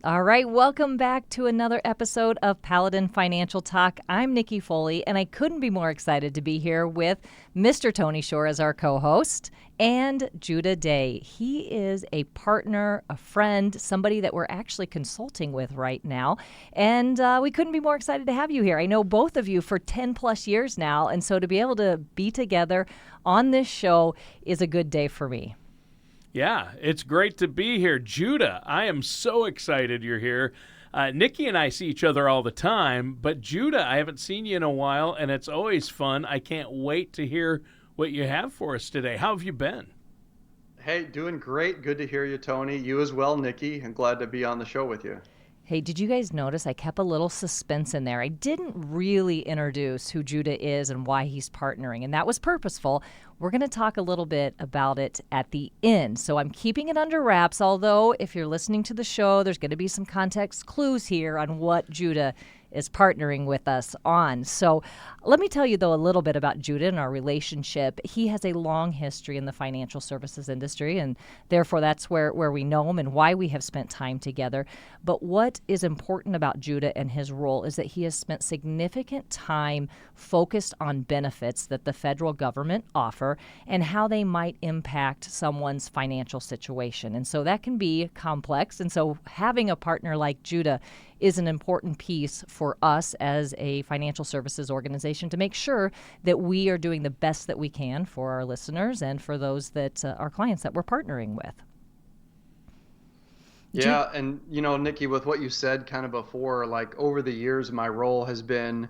All right, welcome back to another episode of Paladin Financial Talk. I'm Nikki Foley, and I couldn't be more excited to be here with Mr. Tony Shore as our co-host and Judah Day. He is a partner, a friend, somebody that we're actually consulting with right now, and we couldn't be more excited to have you here. I know both of you for 10 plus years now, and so to be able to be together on this show is a good day for me. Yeah, it's great to be here. Judah, I am so excited you're here. Nikki and I see each other all the time, but Judah, I haven't seen you in a while, and it's always fun. I can't wait to hear what you have for us today. How have you been? Hey, doing great. Good to hear you, Tony. You as well, Nikki. I'm glad to be on the show with you. Hey, did you guys notice I kept a little suspense in there? I didn't really introduce who Judah is and why he's partnering, and that was purposeful. We're going to talk a little bit about it at the end. So I'm keeping it under wraps, although if you're listening to the show, there's going to be some context clues here on what Judah is partnering with us on. So let me tell you, though, a little bit about Judah and our relationship. He has a long history in the financial services industry, and therefore that's where we know him and why we have spent time together. But what is important about Judah and his role is that he has spent significant time focused on benefits that the federal government offer and how they might impact someone's financial situation. And so that can be complex. And so having a partner like Judah is an important piece for us as a financial services organization to make sure that we are doing the best that we can for our listeners and for those that our clients that we're partnering with. Yeah, and Nikki, with what you said kind of before, like over the years, my role has been,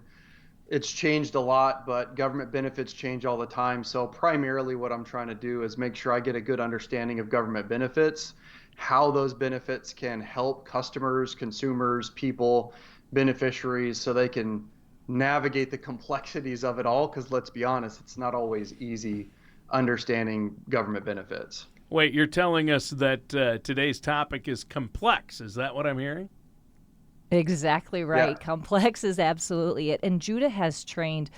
it's changed a lot, but government benefits change all the time. So primarily what I'm trying to do is make sure I get a good understanding of government benefits, how those benefits can help customers, consumers, people, beneficiaries, so they can navigate the complexities of it all. Because let's be honest, it's not always easy understanding government benefits. Wait, you're telling us that today's topic is complex. Is that what I'm hearing? Exactly right. Yeah. Complex is absolutely it. And Judah has trained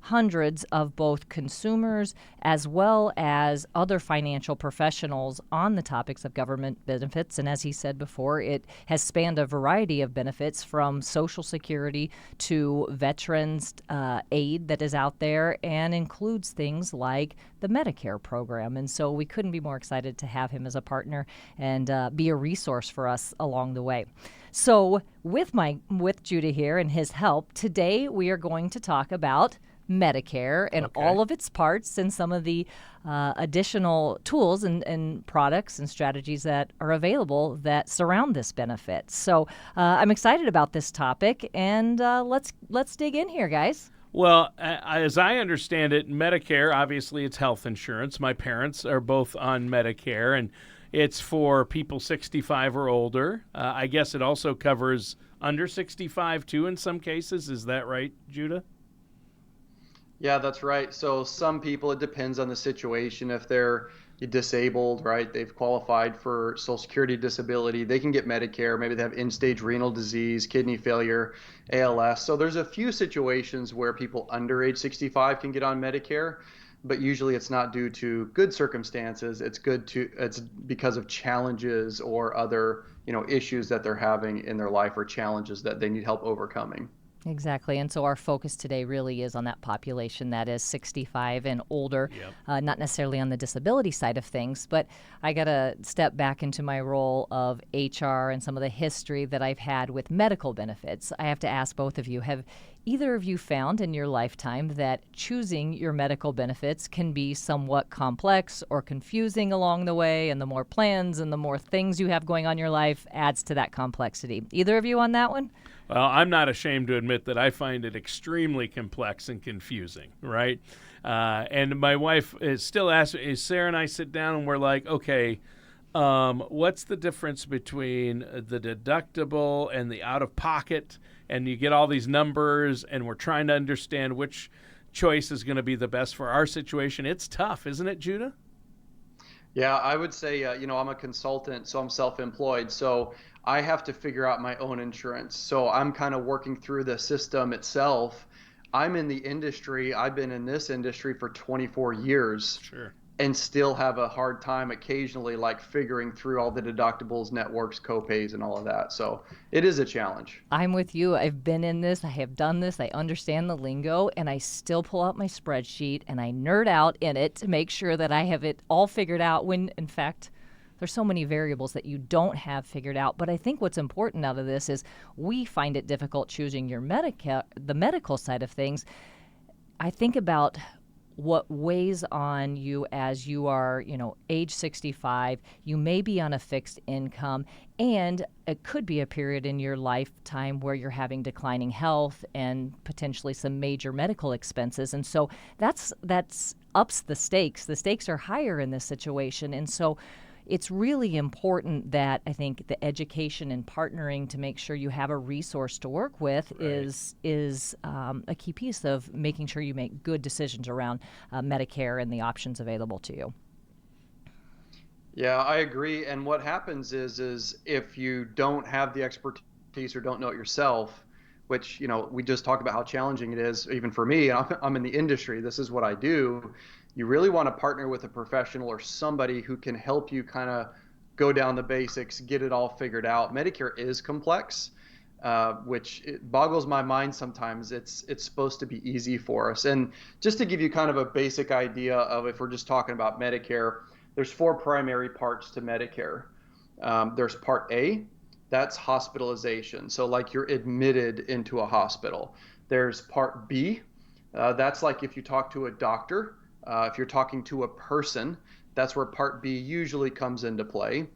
hundreds of both consumers as well as other financial professionals on the topics of government benefits. And as he said before, it has spanned a variety of benefits from Social Security to veterans aid that is out there and includes things like the Medicare program. And so we couldn't be more excited to have him as a partner and be a resource for us along the way. So with Judah here and his help, today we are going to talk about Medicare and all of its parts and some of the additional tools and products and strategies that are available that surround this benefit. So I'm excited about this topic, and let's dig in here, guys. Well, as I understand it, Medicare, obviously it's health insurance. My parents are both on Medicare, and it's for people 65 or older. I guess it also covers under 65 too in some cases. Is that right, Judah? Yeah, that's right. So some people, it depends on the situation. If they're disabled, right, they've qualified for Social Security disability, they can get Medicare. Maybe they have end-stage renal disease, kidney failure, ALS. So there's a few situations where people under age 65 can get on Medicare, but usually it's not due to good circumstances. It's because of challenges or other, issues that they're having in their life or challenges that they need help overcoming. Exactly. And so our focus today really is on that population that is 65 and older, not necessarily on the disability side of things. But I got to step back into my role of HR and some of the history that I've had with medical benefits. I have to ask both of you, have either of you found in your lifetime that choosing your medical benefits can be somewhat complex or confusing along the way, and the more plans and the more things you have going on in your life adds to that complexity? Either of you on that one? Well, I'm not ashamed to admit that I find it extremely complex and confusing, right? And my wife is still asking, Sarah and I sit down and we're like, okay, what's the difference between the deductible and the out-of-pocket? And you get all these numbers, and we're trying to understand which choice is going to be the best for our situation. It's tough, isn't it, Judah? Yeah, I would say, I'm a consultant, so I'm self-employed. So I have to figure out my own insurance. So I'm kind of working through the system itself. I'm in the industry. I've been in this industry for 24 years. Sure. and still have a hard time occasionally, like figuring through all the deductibles, networks, copays, and all of that. So it is a challenge. I'm with you. I've been in this. I have done this. I understand the lingo, and I still pull out my spreadsheet and I nerd out in it to make sure that I have it all figured out when, in fact, there's so many variables that you don't have figured out. But I think what's important out of this is we find it difficult choosing the medical side of things. I think about what weighs on you as you are, age 65, you may be on a fixed income, and it could be a period in your lifetime where you're having declining health and potentially some major medical expenses. And so that's ups the stakes. The stakes are higher in this situation. And so it's really important that I think the education and partnering to make sure you have a resource to work with is a key piece of making sure you make good decisions around Medicare and the options available to you. Yeah, I agree. And what happens is if you don't have the expertise or don't know it yourself, which, we just talked about how challenging it is, even for me, I'm in the industry, this is what I do. You really want to partner with a professional or somebody who can help you kind of go down the basics, get it all figured out. Medicare is complex, which it boggles my mind sometimes. It's supposed to be easy for us. And just to give you kind of a basic idea of, if we're just talking about Medicare, there's 4 primary parts to Medicare. There's Part A, that's hospitalization. So like you're admitted into a hospital. There's Part B, that's like if you talk to a doctor. If you're talking to a person, that's where Part B usually comes into play.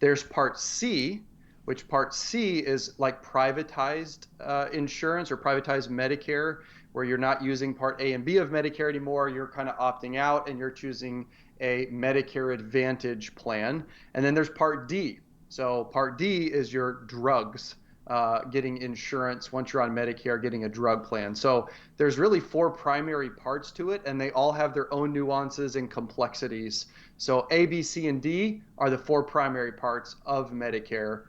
There's Part C, which Part C is like privatized insurance or privatized Medicare, where you're not using Part A and B of Medicare anymore. You're kind of opting out and you're choosing a Medicare Advantage plan. And then there's Part D. So Part D is your drugs. Getting insurance once you're on Medicare, getting a drug plan. So there's really 4 primary parts to it, and they all have their own nuances and complexities. So A, B, C, and D are the 4 primary parts of Medicare,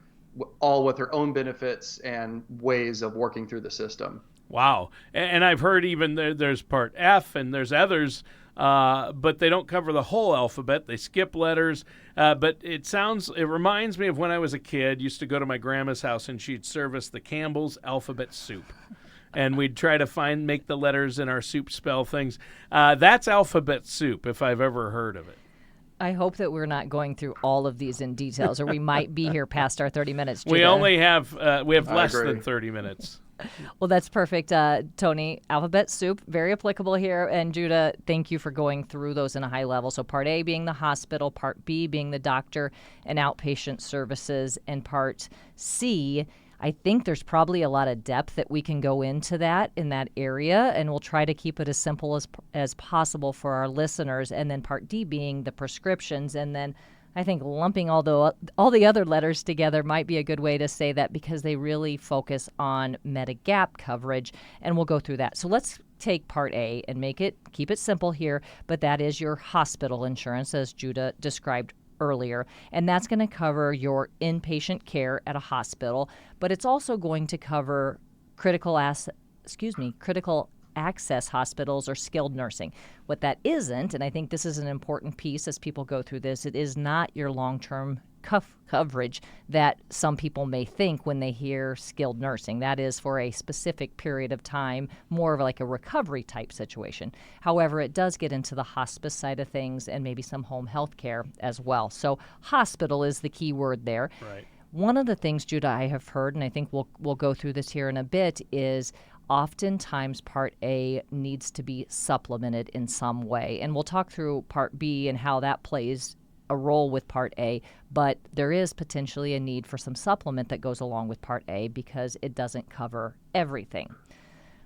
all with their own benefits and ways of working through the system. Wow. And I've heard even there's Part F and there's others, but they don't cover the whole alphabet. They skip letters. But it reminds me of when I was a kid, used to go to my grandma's house and she'd serve us the Campbell's alphabet soup. And we'd try to make the letters in our soup spell things. That's alphabet soup, if I've ever heard of it. I hope that we're not going through all of these in details, or we might be here past our 30 minutes. Judah. We have less than 30 minutes. Well, that's perfect, Tony. Alphabet soup, very applicable here. And Judah, thank you for going through those in a high level. So Part A being the hospital, Part B being the doctor and outpatient services, and Part C, I think there's probably a lot of depth that we can go into that in that area, and we'll try to keep it as simple as possible for our listeners. And then Part D being the prescriptions, and then I think lumping all the other letters together might be a good way to say that, because they really focus on Medigap coverage, and we'll go through that. So let's take Part A and keep it simple here, but that is your hospital insurance, as Judah described earlier, and that's going to cover your inpatient care at a hospital, but it's also going to cover critical access hospitals or skilled nursing. What that isn't, and I think this is an important piece as people go through this, it is not your long-term coverage that some people may think when they hear skilled nursing. That is for a specific period of time, more of like a recovery type situation. However, it does get into the hospice side of things and maybe some home health care as well. So hospital is the key word there. Right. One of the things, Judah, I have heard, and I think we'll go through this here in a bit, is oftentimes Part A needs to be supplemented in some way. And we'll talk through Part B and how that plays a role with Part A, but there is potentially a need for some supplement that goes along with Part A because it doesn't cover everything.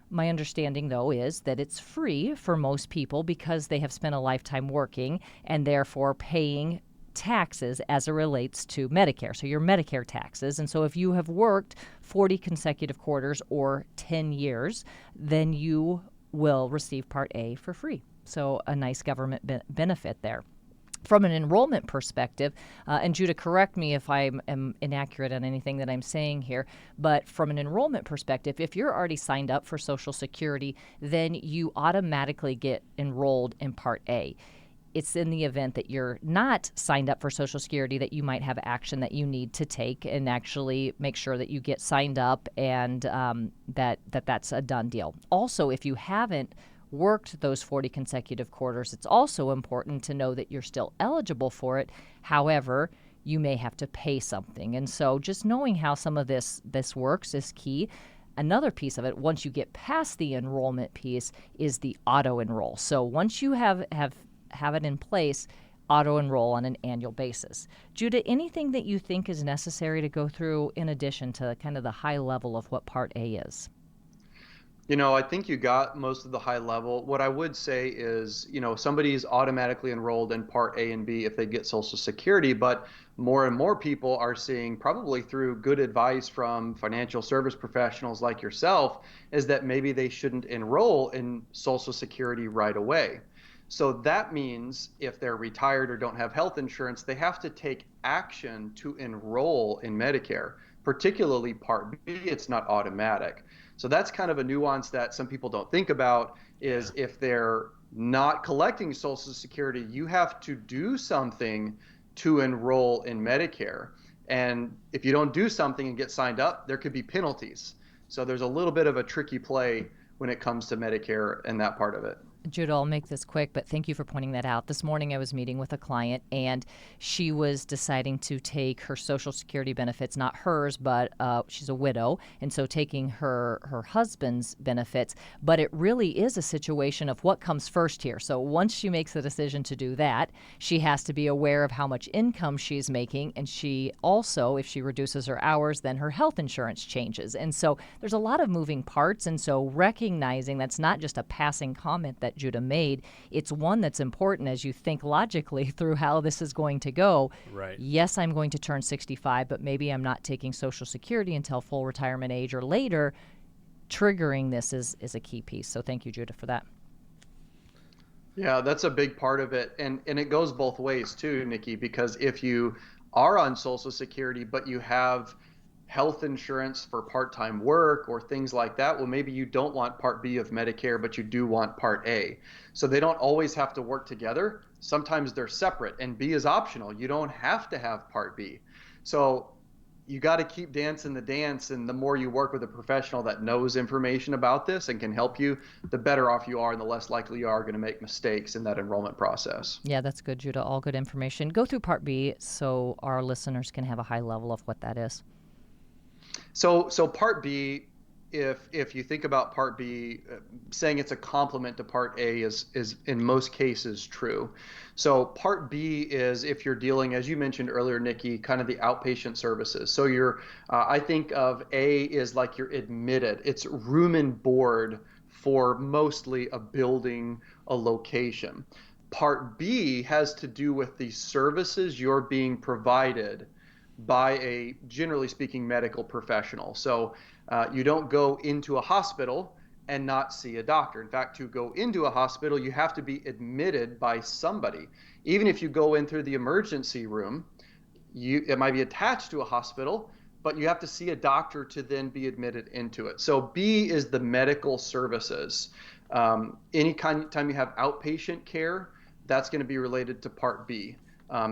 My understanding, though, is that it's free for most people because they have spent a lifetime working and therefore paying taxes as it relates to Medicare, so your Medicare taxes. And so if you have worked 40 consecutive quarters or 10 years, then you will receive Part A for free. So a nice government benefit there. From an enrollment perspective, and Judah, correct me if I am inaccurate on anything that I'm saying here, but from an enrollment perspective, if you're already signed up for Social Security, then you automatically get enrolled in Part A. it's in the event that you're not signed up for Social Security that you might have action that you need to take and actually make sure that you get signed up and that's a done deal. Also, if you haven't worked those 40 consecutive quarters, it's also important to know that you're still eligible for it. However, you may have to pay something. And so just knowing how some of this works is key. Another piece of it, once you get past the enrollment piece, is the auto enroll. So once you have it in place, auto enroll on an annual basis. Judah, anything that you think is necessary to go through in addition to kind of the high level of what Part A is? I think you got most of the high level. What I would say is, somebody's automatically enrolled in Part A and B if they get Social Security, but more and more people are seeing, probably through good advice from financial service professionals like yourself, is that maybe they shouldn't enroll in Social Security right away. So that means if they're retired or don't have health insurance, they have to take action to enroll in Medicare, particularly Part B. It's not automatic. So that's kind of a nuance that some people don't think about is if they're not collecting Social Security, you have to do something to enroll in Medicare. And if you don't do something and get signed up, there could be penalties. So there's a little bit of a tricky play when it comes to Medicare and that part of it. Judah, I'll make this quick, but thank you for pointing that out. This morning I was meeting with a client, and she was deciding to take her Social Security benefits, not hers, but she's a widow, and so taking her husband's benefits. But it really is a situation of what comes first here. So once she makes the decision to do that, she has to be aware of how much income she's making, and she also, if she reduces her hours, then her health insurance changes. And so there's a lot of moving parts, and so recognizing that's not just a passing comment that Judah made, it's one that's important as you think logically through how this is going to go. Right. Yes, I'm going to turn 65, but maybe I'm not taking Social Security until full retirement age or later. Triggering this is a key piece. So thank you, Judah, for that. Yeah, that's a big part of it. And it goes both ways too, Nikki, because if you are on Social Security, but you have health insurance for part-time work or things like that, well, maybe you don't want Part B of Medicare, but you do want Part A. So they don't always have to work together. Sometimes they're separate, and B is optional. You don't have to have Part B. So you got to keep dancing the dance, and the more you work with a professional that knows information about this and can help you, the better off you are and the less likely you are going to make mistakes in that enrollment process. Yeah, that's good, Judah. All good information. Go through Part B so our listeners can have a high level of what that is. So Part B, if you think about Part B, saying it's a complement to Part A is in most cases true. So Part B is if you're dealing, as you mentioned earlier, Nikki, kind of the outpatient services. So I think of A is like you're admitted. It's room and board for mostly a building, a location. Part B has to do with the services you're being provided by a, generally speaking, medical professional. So you don't go into a hospital and not see a doctor. In fact, to go into a hospital, you have to be admitted by somebody. Even if you go in through the emergency room, it might be attached to a hospital, but you have to see a doctor to then be admitted into it. So B is the medical services. Any time you have outpatient care, that's going to be related to Part B.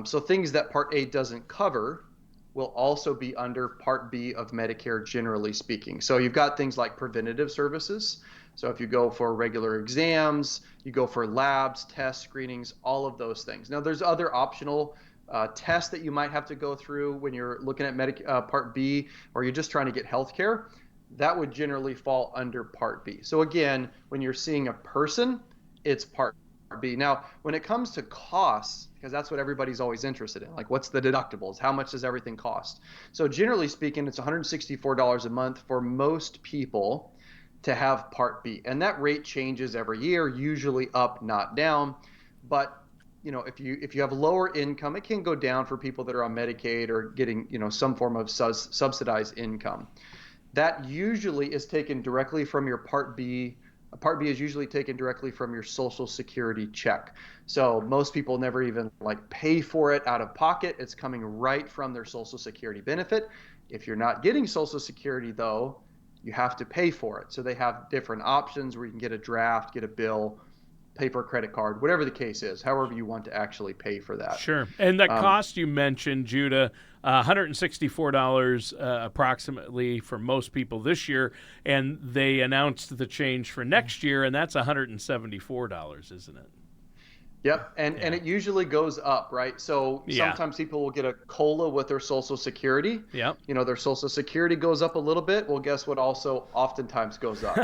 So things that Part A doesn't cover will also be under Part B of Medicare, generally speaking. So you've got things like preventative services. So if you go for regular exams, you go for labs, tests, screenings, all of those things. Now, there's other optional tests that you might have to go through when you're looking at Part B, or you're just trying to get health care. That would generally fall under Part B. So again, when you're seeing a person, it's Part B. Now, when it comes to costs, because that's what everybody's always interested in, like what's the deductibles? How much does everything cost? So generally speaking, it's $164 a month for most people to have Part B. And that rate changes every year, usually up, not down. But if you have lower income, it can go down for people that are on Medicaid or getting some form of subsidized income. That usually is taken directly from your Part B. Part B is usually taken directly from your Social Security check. So most people never even pay for it out of pocket. It's coming right from their Social Security benefit. If you're not getting Social Security, though, you have to pay for it. So they have different options where you can get a draft, get a bill, pay for a credit card, whatever the case is, however you want to actually pay for that. Sure. And the cost you mentioned, Judah, $164 approximately for most people this year, and they announced the change for next year, and that's $174, isn't it? Yep, and it usually goes up, right? So sometimes people will get a COLA with their Social Security. Yep. Their Social Security goes up a little bit. Well, guess what also oftentimes goes up?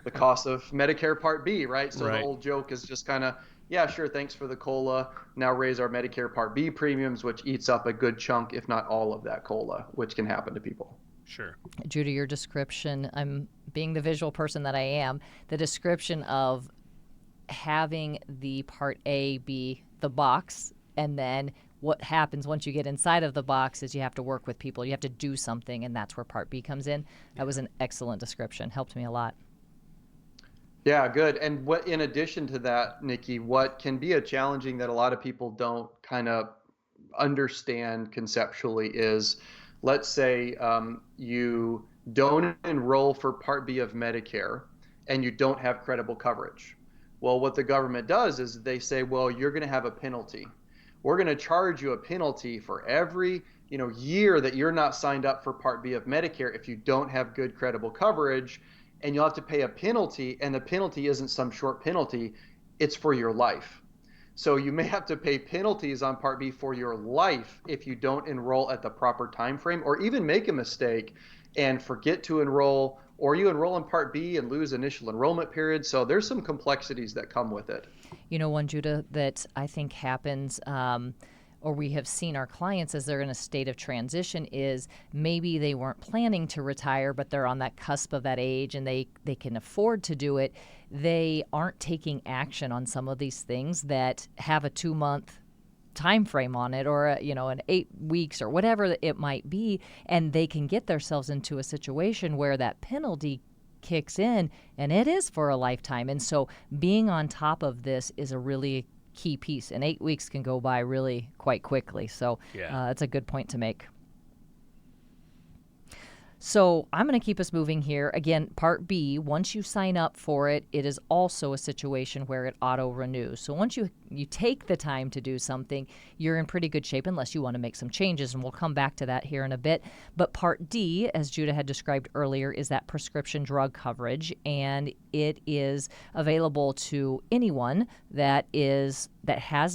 The cost of Medicare Part B, right? So the old joke is just kind of, yeah, sure, thanks for the COLA. Now raise our Medicare Part B premiums, which eats up a good chunk, if not all of that COLA, which can happen to people. Sure. Judah, your description, I'm being the visual person that I am, the description of having the Part A be the box, and then what happens once you get inside of the box is you have to work with people. You have to do something, and that's where Part B comes in. That was an excellent description. Helped me a lot. Yeah, good. And what, in addition to that, Nikki, what can be a challenging that a lot of people don't kind of understand conceptually is, let's say you don't enroll for Part B of Medicare and you don't have credible coverage. Well, what the government does is they say, well, you're going to have a penalty. We're going to charge you a penalty for every year that you're not signed up for Part B of Medicare if you don't have good credible coverage, and you'll have to pay a penalty, and the penalty isn't some short penalty, it's for your life. So you may have to pay penalties on Part B for your life if you don't enroll at the proper time frame, or even make a mistake and forget to enroll, or you enroll in Part B and lose initial enrollment period. So there's some complexities that come with it. One, Judah, that I think happens, or we have seen our clients as they're in a state of transition, is maybe they weren't planning to retire, but they're on that cusp of that age and they can afford to do it. They aren't taking action on some of these things that have a 2-month time frame on it, or an 8 weeks or whatever it might be, and they can get themselves into a situation where that penalty kicks in, and it is for a lifetime. And so being on top of this is a really key piece, and 8 weeks can go by really quite quickly. So it's a good point to make. So I'm going to keep us moving here. Again, Part B, once you sign up for it, it is also a situation where it auto-renews. So once you take the time to do something, you're in pretty good shape unless you want to make some changes, and we'll come back to that here in a bit. But Part D, as Judah had described earlier, is that prescription drug coverage, and it is available to anyone that has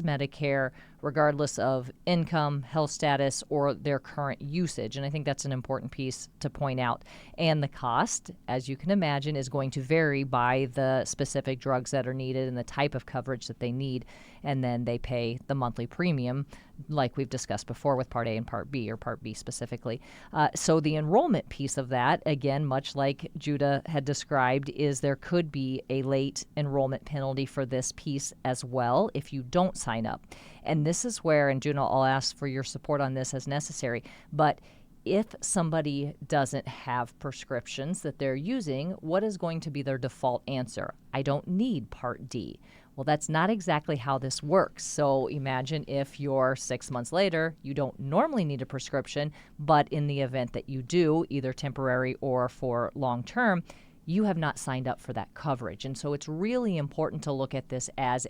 Medicare, regardless of income, health status, or their current usage. And I think that's an important piece to point out. And the cost, as you can imagine, is going to vary by the specific drugs that are needed and the type of coverage that they need. And then they pay the monthly premium, like we've discussed before with Part A and Part B, or Part B specifically. So the enrollment piece of that, again, much like Judah had described, is there could be a late enrollment penalty for this piece as well if you don't sign up. And this is where, and Judah, I'll ask for your support on this as necessary, but if somebody doesn't have prescriptions that they're using, what is going to be their default answer? I don't need Part D. Well, that's not exactly how this works. So imagine if you're 6 months later, you don't normally need a prescription, but in the event that you do, either temporary or for long term, you have not signed up for that coverage. And so it's really important to look at this as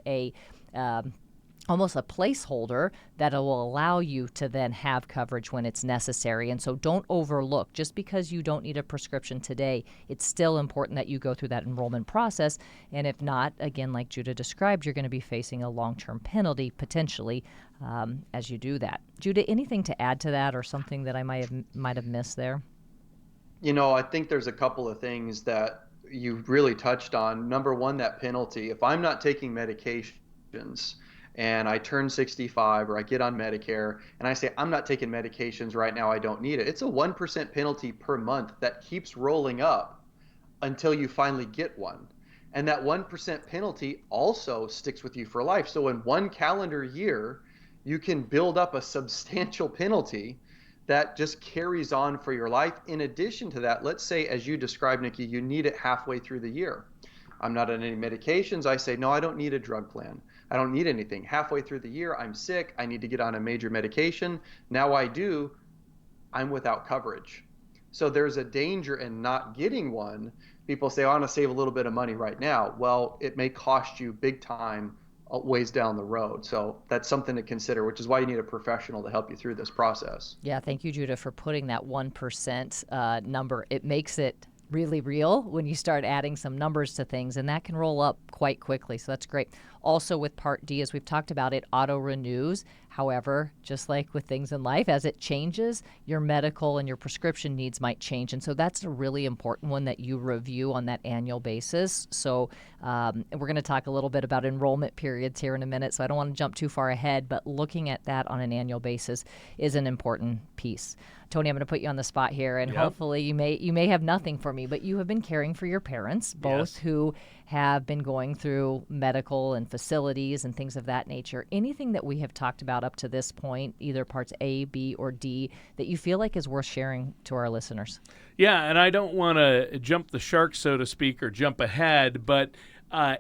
almost a placeholder that will allow you to then have coverage when it's necessary. And so don't overlook, just because you don't need a prescription today, it's still important that you go through that enrollment process. And if not, again, like Judah described, you're going to be facing a long-term penalty potentially as you do that. Judah, anything to add to that, or something that I might have missed there? I think there's a couple of things that you really touched on. Number one, that penalty. If I'm not taking medications and I turn 65 or I get on Medicare and I say, I'm not taking medications right now, I don't need it, it's a 1% penalty per month that keeps rolling up until you finally get one. And that 1% penalty also sticks with you for life. So in one calendar year, you can build up a substantial penalty that just carries on for your life. In addition to that, let's say, as you described, Nikki, you need it halfway through the year. I'm not on any medications. I say, no, I don't need a drug plan. I don't need anything. Halfway through the year, I'm sick. I need to get on a major medication. Now I do. I'm without coverage. So there's a danger in not getting one. People say, I want to save a little bit of money right now. Well, it may cost you big time ways down the road. So that's something to consider, which is why you need a professional to help you through this process. Yeah, thank you, Judah, for putting that 1% number. It makes it really real when you start adding some numbers to things, and that can roll up quite quickly. So that's great. Also, with Part D, as we've talked about, it auto renews. However, just like with things in life, as it changes, your medical and your prescription needs might change. And so that's a really important one that you review on that annual basis. So we're going to talk a little bit about enrollment periods here in a minute. So I don't want to jump too far ahead, but looking at that on an annual basis is an important piece. Tony, I'm going to put you on the spot here, and hopefully you may have nothing for me, but you have been caring for your parents, both who have been going through medical and facilities and things of that nature. Anything that we have talked about up to this point, either parts A, B, or D, that you feel like is worth sharing to our listeners? Yeah, and I don't want to jump the shark, so to speak, or jump ahead, but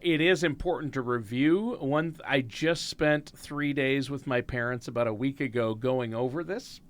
it is important to review. I just spent 3 days with my parents about a week ago going over this.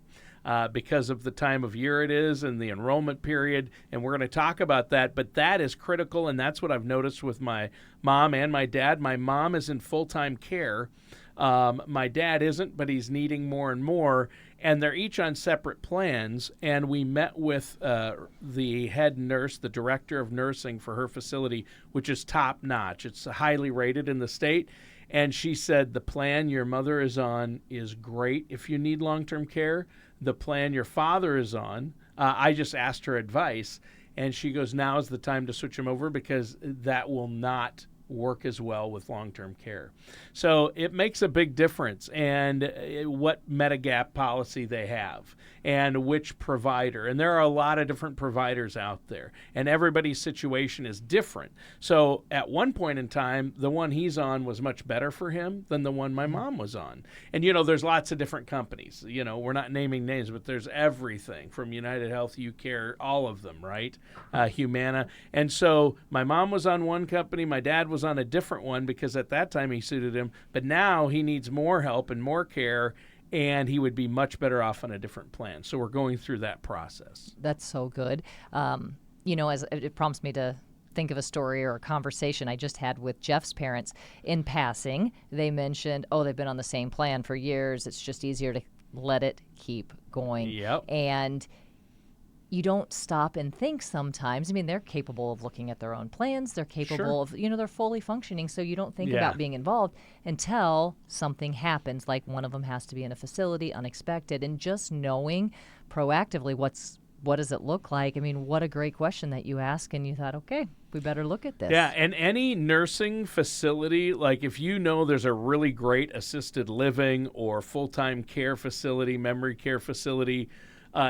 Because of the time of year it is and the enrollment period, and we're going to talk about that. But that is critical, and that's what I've noticed with my mom and my dad. My mom is in full-time care. My dad isn't, but he's needing more and more, and they're each on separate plans. And we met with the head nurse, the director of nursing for her facility, which is top-notch. It's highly rated in the state. And she said, the plan your mother is on is great if you need long-term care. The plan your father is on, I just asked her advice, and she goes, now is the time to switch him over because that will not work as well with long-term care. So it makes a big difference, and what Medigap policy they have and which provider. And there are a lot of different providers out there, and everybody's situation is different. So at one point in time, the one he's on was much better for him than the one my mom was on. And, there's lots of different companies. We're not naming names, but there's everything from United Health, UCare, all of them, right? Humana. And so my mom was on one company, my dad was on a different one because at that time he suited him, but now he needs more help and more care, and he would be much better off on a different plan. So we're going through that process. That's so good. As it prompts me to think of a story or a conversation I just had with Jeff's parents. In passing, they mentioned, they've been on the same plan for years. It's just easier to let it keep going. Yep. And you don't stop and think sometimes. I mean, they're capable of looking at their own plans. They're capable of, they're fully functioning. So you don't think about being involved until something happens, like one of them has to be in a facility, unexpected. And just knowing proactively what does it look like? I mean, what a great question that you ask. And you thought, okay, we better look at this. Yeah, and any nursing facility, like if there's a really great assisted living or full-time care facility, memory care facility,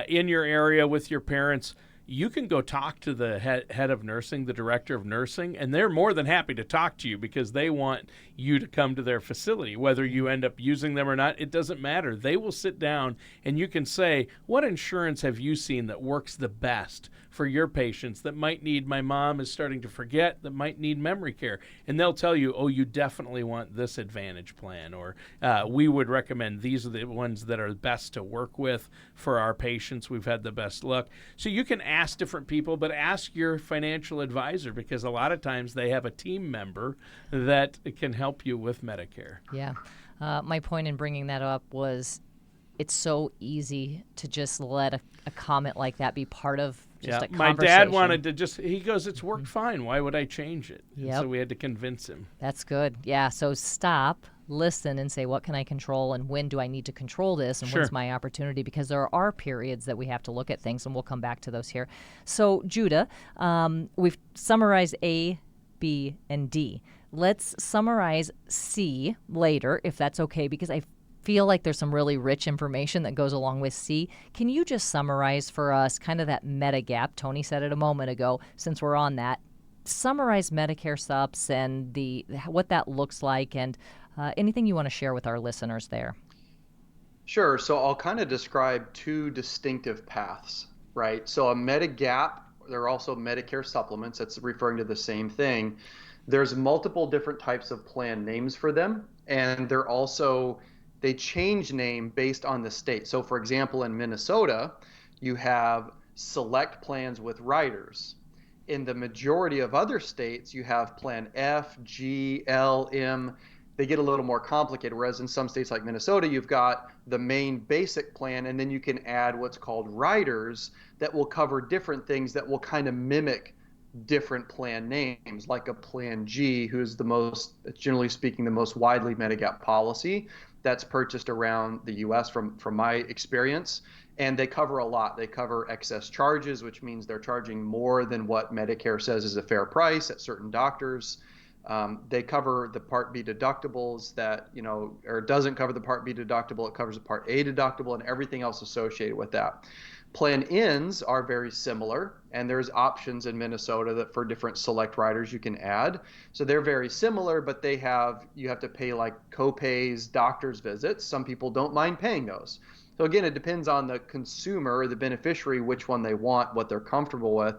in your area with your parents, you can go talk to the head of nursing, the director of nursing, and they're more than happy to talk to you because they want you to come to their facility. Whether you end up using them or not, it doesn't matter. They will sit down and you can say, what insurance have you seen that works the best for your patients that might need, my mom is starting to forget, that might need memory care? And they'll tell you, you definitely want this Advantage plan, or we would recommend these are the ones that are best to work with for our patients. We've had the best luck. So you can ask different people, but ask your financial advisor because a lot of times they have a team member that can help you with Medicare. Yeah. My point in bringing that up was it's so easy to just let a comment like that be part of just a conversation. My dad wanted to he goes, it's worked fine. Why would I change it? Yep. So we had to convince him. That's good. Yeah. So stop, listen, and say, what can I control and when do I need to control this and when's my opportunity? Because there are periods that we have to look at things, and we'll come back to those here. So, Judah, we've summarized A, B, and D. Let's summarize C later, if that's okay, because I feel like there's some really rich information that goes along with C. Can you just summarize for us kind of that Medigap? Tony said it a moment ago, since we're on that. Summarize Medicare subs and what that looks like, and anything you want to share with our listeners there. Sure. So I'll kind of describe two distinctive paths, right? So a Medigap, there are also Medicare supplements. That's referring to the same thing. There's multiple different types of plan names for them, and they change name based on the state. So for example, in Minnesota, you have select plans with riders. In the majority of other states, you have plan F, G, L, M. They get a little more complicated, whereas in some states like Minnesota, you've got the main basic plan, and then you can add what's called riders that will cover different things that will kind of mimic different plan names, like a plan G, who's the most, generally speaking, the most widely Medigap policy that's purchased around the US from my experience. And they cover a lot. They cover excess charges, which means they're charging more than what Medicare says is a fair price at certain doctors. They cover the Part B deductibles that, or doesn't cover the Part B deductible. It covers the Part A deductible and everything else associated with that. Plan Ns are very similar, and there's options in Minnesota that for different select riders you can add. So they're very similar, but you have to pay like co-pays, doctor's visits. Some people don't mind paying those. So again, it depends on the consumer or the beneficiary, which one they want, what they're comfortable with.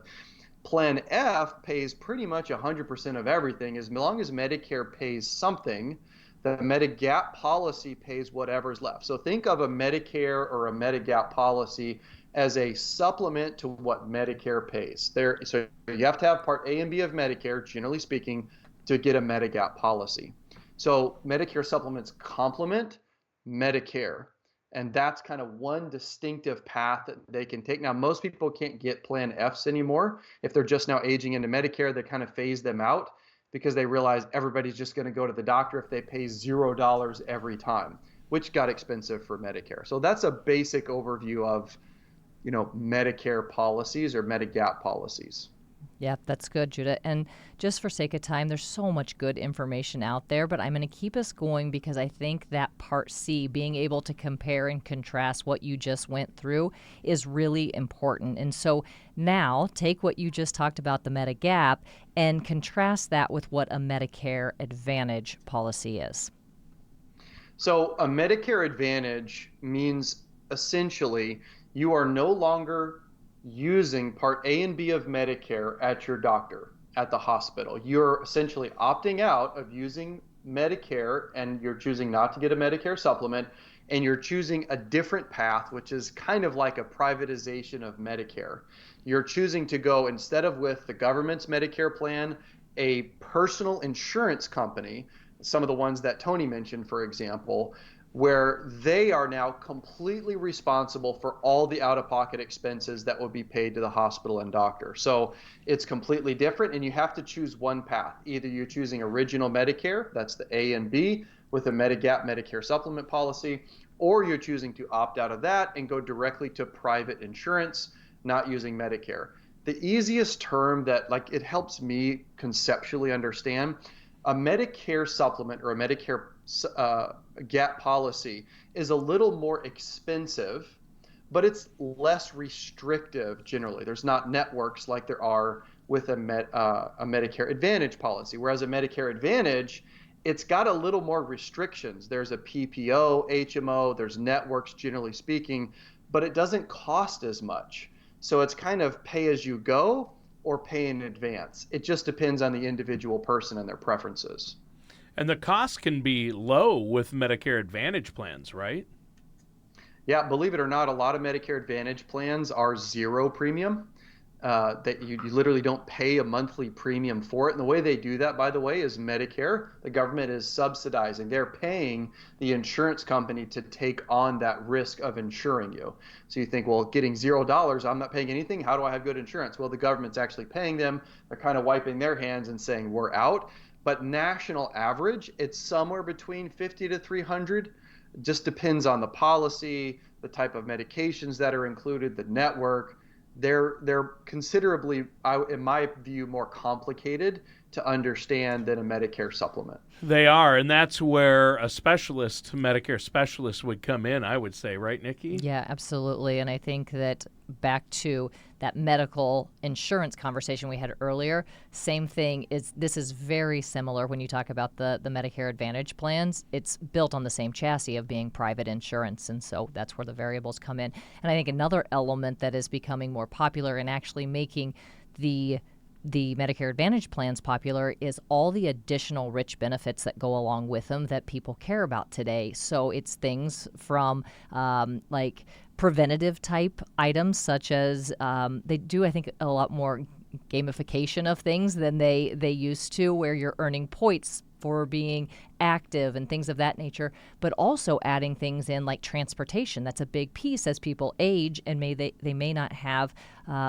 Plan F pays pretty much 100% of everything. As long as Medicare pays something, the Medigap policy pays whatever's left. So think of a Medicare or a Medigap policy as a supplement to what Medicare pays. So you have to have Part A and B of Medicare, generally speaking, to get a Medigap policy. So Medicare supplements complement Medicare. And that's kind of one distinctive path that they can take. Now, most people can't get Plan Fs anymore. If they're just now aging into Medicare, they kind of phase them out because they realize everybody's just going to go to the doctor if they pay $0 every time, which got expensive for Medicare. So that's a basic overview of, Medicare policies or Medigap policies. Yeah, that's good, Judah. And just for sake of time, there's so much good information out there, but I'm going to keep us going because I think that Part C, being able to compare and contrast what you just went through, is really important. And so now take what you just talked about, the Medigap, and contrast that with what a Medicare Advantage policy is. So a Medicare Advantage means essentially you are no longer using Part A and B of Medicare at your doctor, at the hospital. You're essentially opting out of using Medicare, and you're choosing not to get a Medicare supplement, and you're choosing a different path, which is kind of like a privatization of Medicare. You're choosing to go, instead of with the government's Medicare plan, a personal insurance company, some of the ones that Tony mentioned, for example, where they are now completely responsible for all the out-of-pocket expenses that would be paid to the hospital and doctor. So it's completely different, and you have to choose one path. Either you're choosing original Medicare, that's the A and B, with a Medigap Medicare supplement policy, or you're choosing to opt out of that and go directly to private insurance, not using Medicare. The easiest term that it helps me conceptually understand, a Medicare supplement or a Medicare gap policy is a little more expensive, but it's less restrictive generally. There's not networks like there are with a Medicare Advantage policy, whereas a Medicare Advantage, it's got a little more restrictions. There's a PPO, HMO, there's networks generally speaking, but it doesn't cost as much. So it's kind of pay as you go or pay in advance. It just depends on the individual person and their preferences. And the cost can be low with Medicare Advantage plans, right? Yeah, believe it or not, a lot of Medicare Advantage plans are zero premium. That you literally don't pay a monthly premium for it. And the way they do that, by the way, is Medicare. The government is subsidizing. They're paying the insurance company to take on that risk of insuring you. So you think, well, getting $0, I'm not paying anything. How do I have good insurance? Well, the government's actually paying them. They're kind of wiping their hands and saying, we're out. But national average, it's somewhere between 50 to 300. Just depends on the policy, the type of medications that are included, the network. They're considerably, in my view, more complicated to understand than a Medicare supplement. They are, and that's where a specialist, Medicare specialist, would come in, I would say, right, Nikki? Yeah, absolutely. And I think that back to that medical insurance conversation we had earlier, same thing. This is very similar when you talk about the Medicare Advantage plans. It's built on the same chassis of being private insurance, and so that's where the variables come in. And I think another element that is becoming more popular and actually making the Medicare Advantage plans popular is all the additional rich benefits that go along with them that people care about today. So it's things from like preventative type items, such as they do, I think, a lot more gamification of things than they used to, where you're earning points for being active and things of that nature, but also adding things in like transportation. That's a big piece as people age and they may not have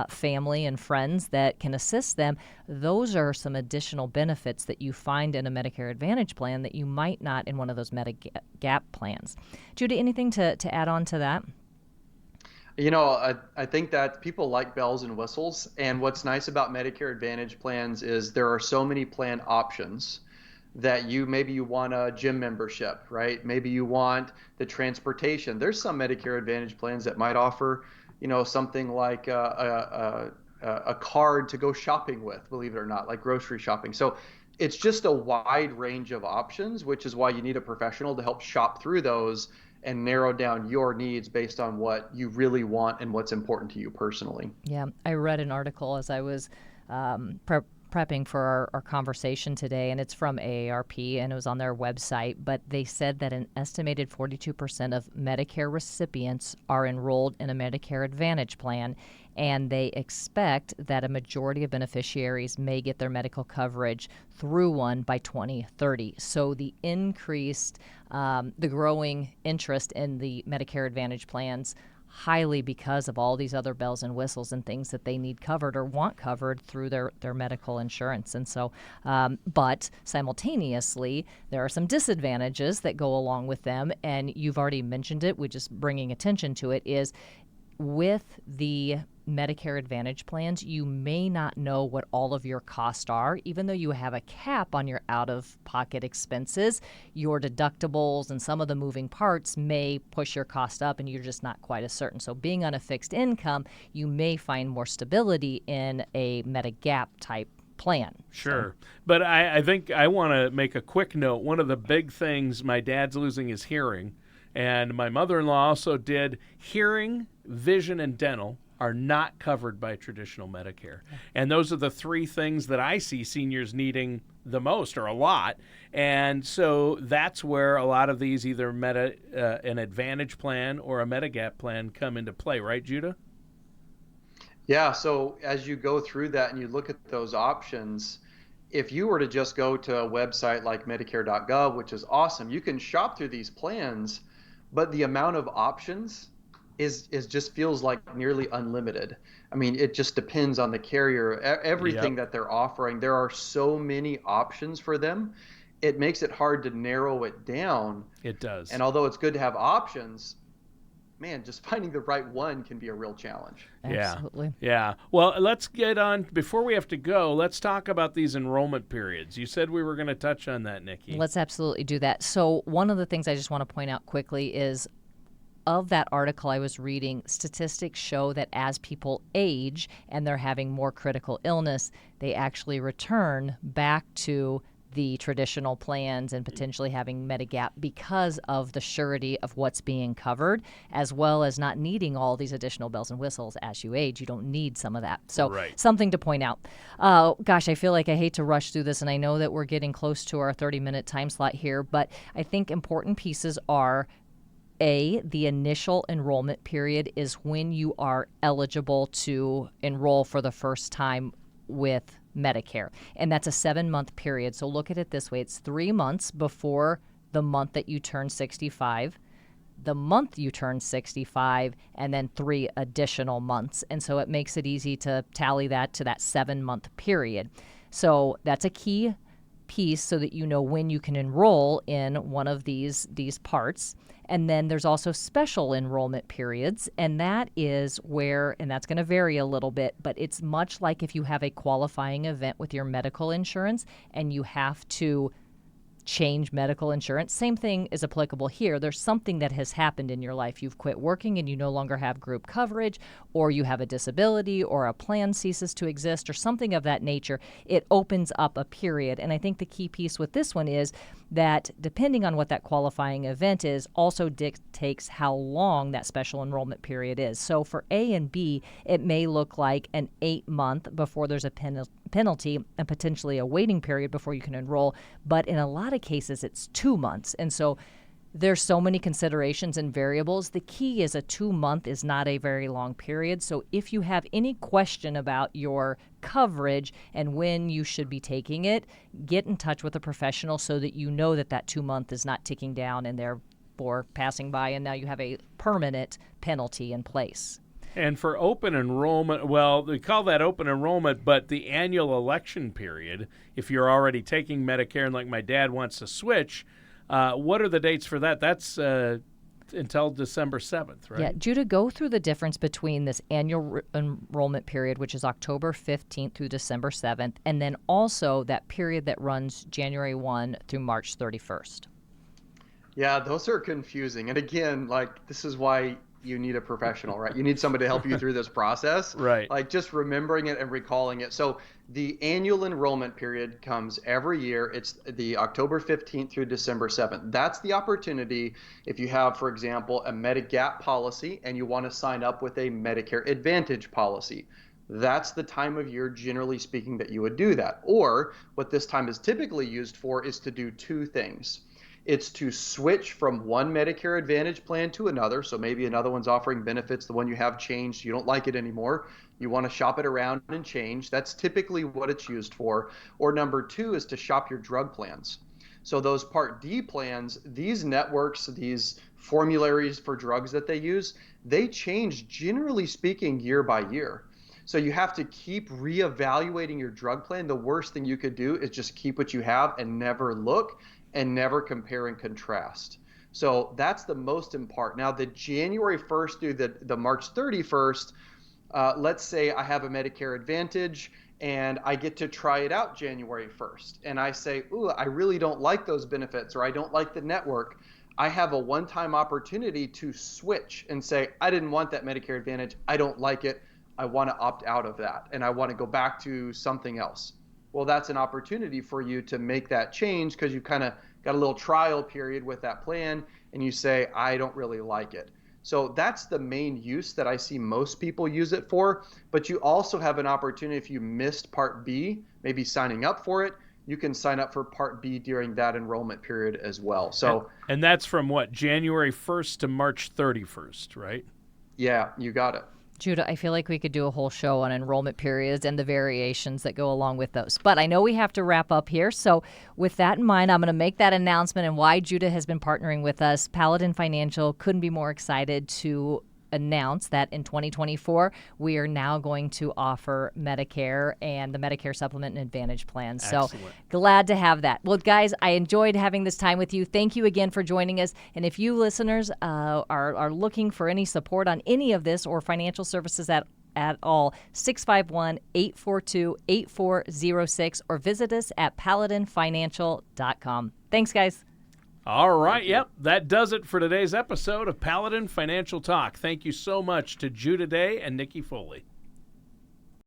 family and friends that can assist them. Those are some additional benefits that you find in a Medicare Advantage plan that you might not in one of those Medigap plans. Judy, anything to add on to that? I think that people like bells and whistles. And what's nice about Medicare Advantage plans is there are so many plan options that maybe you want a gym membership, right? Maybe you want the transportation. There's some Medicare Advantage plans that might offer, something like a card to go shopping with, believe it or not, like grocery shopping. So it's just a wide range of options, which is why you need a professional to help shop through those and narrow down your needs based on what you really want and what's important to you personally. Yeah, I read an article as I was prepping for our conversation today, and it's from AARP, and it was on their website, but they said that an estimated 42% of Medicare recipients are enrolled in a Medicare Advantage plan, and they expect that a majority of beneficiaries may get their medical coverage through one by 2030. So the the growing interest in the Medicare Advantage plans highly because of all these other bells and whistles and things that they need covered or want covered through their medical insurance. And so, but simultaneously, there are some disadvantages that go along with them. And you've already mentioned it, we're just bringing attention to it, is with the Medicare Advantage plans, you may not know what all of your costs are. Even though you have a cap on your out-of-pocket expenses, your deductibles and some of the moving parts may push your cost up, and you're just not quite as certain. So being on a fixed income, you may find more stability in a Medigap type plan. Sure. But I think I want to make a quick note. One of the big things, my dad's losing his hearing, and my mother-in-law also did. Hearing, vision, and dental are not covered by traditional Medicare. And those are the three things that I see seniors needing the most, or a lot. And so that's where a lot of these, either an Advantage plan or a Medigap plan, come into play, right, Judah? Yeah, so as you go through that and you look at those options, if you were to just go to a website like Medicare.gov, which is awesome, you can shop through these plans, but the amount of options is just feels like nearly unlimited. I mean, it just depends on the carrier. Everything that they're offering, there are so many options for them. It makes it hard to narrow it down. It does. And although it's good to have options, man, just finding the right one can be a real challenge. Absolutely. Yeah. Well, let's get on. Before we have to go, let's talk about these enrollment periods. You said we were going to touch on that, Nikki. Let's absolutely do that. So one of the things I just want to point out quickly is, of that article I was reading, statistics show that as people age and they're having more critical illness, they actually return back to the traditional plans and potentially having Medigap because of the surety of what's being covered, as well as not needing all these additional bells and whistles. As you age, you don't need some of that. So something to point out. Gosh, I feel like I hate to rush through this, and I know that we're getting close to our 30-minute time slot here, but I think important pieces are, the initial enrollment period is when you are eligible to enroll for the first time with Medicare. And that's a 7-month period. So look at it this way. It's 3 months before the month that you turn 65, the month you turn 65, and then 3 additional months. And so it makes it easy to tally that to that 7-month period. So that's a key piece so that you know when you can enroll in one of these parts. And then there's also special enrollment periods, and that is where, and that's going to vary a little bit, but it's much like if you have a qualifying event with your medical insurance and you have to change medical insurance. Same thing is applicable here. There's something that has happened in your life. You've quit working and you no longer have group coverage, or you have a disability, or a plan ceases to exist, or something of that nature. It opens up a period. And I think the key piece with this one is that depending on what that qualifying event is, also dictates how long that special enrollment period is. So for A and B, it may look like an 8-month before there's a penalty and potentially a waiting period before you can enroll. But in a lot of cases, it's 2 months. And so There's so many considerations and variables. The key is a 2-month is not a very long period. So if you have any question about your coverage and when you should be taking it, get in touch with a professional so that you know that that 2-month is not ticking down and therefore passing by, and now you have a permanent penalty in place. And for open enrollment, well, they call that open enrollment, but the annual election period, if you're already taking Medicare and like my dad wants to switch, what are the dates for that? That's until December 7th, right? Yeah, Judah, go through the difference between this annual enrollment period, which is October 15th through December 7th, and then also that period that runs January 1 through March 31st. Yeah, those are confusing. And again, like, this is why you need a professional, right? You need somebody to help you through this process. Right. Like just remembering it and recalling it. So the annual enrollment period comes every year. It's the October 15th through December 7th. That's the opportunity if you have, for example, a Medigap policy and you want to sign up with a Medicare Advantage policy. That's the time of year, generally speaking, that you would do that. Or what this time is typically used for is to do two things. It's to switch from one Medicare Advantage plan to another. So maybe another one's offering benefits, the one you have changed, you don't like it anymore. You want to shop it around and change. That's typically what it's used for. Or number two is to shop your drug plans. So those Part D plans, these networks, these formularies for drugs that they use, they change, generally speaking, year by year. So you have to keep reevaluating your drug plan. The worst thing you could do is just keep what you have and never look and never compare and contrast. So that's the most important. Now, the January 1st through the March 31st, let's say I have a Medicare Advantage and I get to try it out January 1st. And I say, ooh, I really don't like those benefits, or I don't like the network. I have a one-time opportunity to switch and say, I didn't want that Medicare Advantage. I don't like it. I want to opt out of that. And I want to go back to something else. Well, that's an opportunity for you to make that change because you kind of got a little trial period with that plan and you say, I don't really like it. So that's the main use that I see most people use it for. But you also have an opportunity if you missed Part B, maybe signing up for it, you can sign up for Part B during that enrollment period as well. So, and that's from what, January 1st to March 31st, right? Yeah, you got it. Judah, I feel like we could do a whole show on enrollment periods and the variations that go along with those. But I know we have to wrap up here. So with that in mind, I'm going to make that announcement and why Judah has been partnering with us. Paladin Financial couldn't be more excited to announce that in 2024, we are now going to offer Medicare and the Medicare Supplement and Advantage plan. So glad to have that. Well, guys, I enjoyed having this time with you. Thank you again for joining us. And if you listeners are looking for any support on any of this or financial services at all, 651-842-8406 or visit us at paladinfinancial.com. Thanks, guys. All right, yep, that does it for today's episode of Paladin Financial Talk. Thank you so much to Judah Day and Nikki Foley.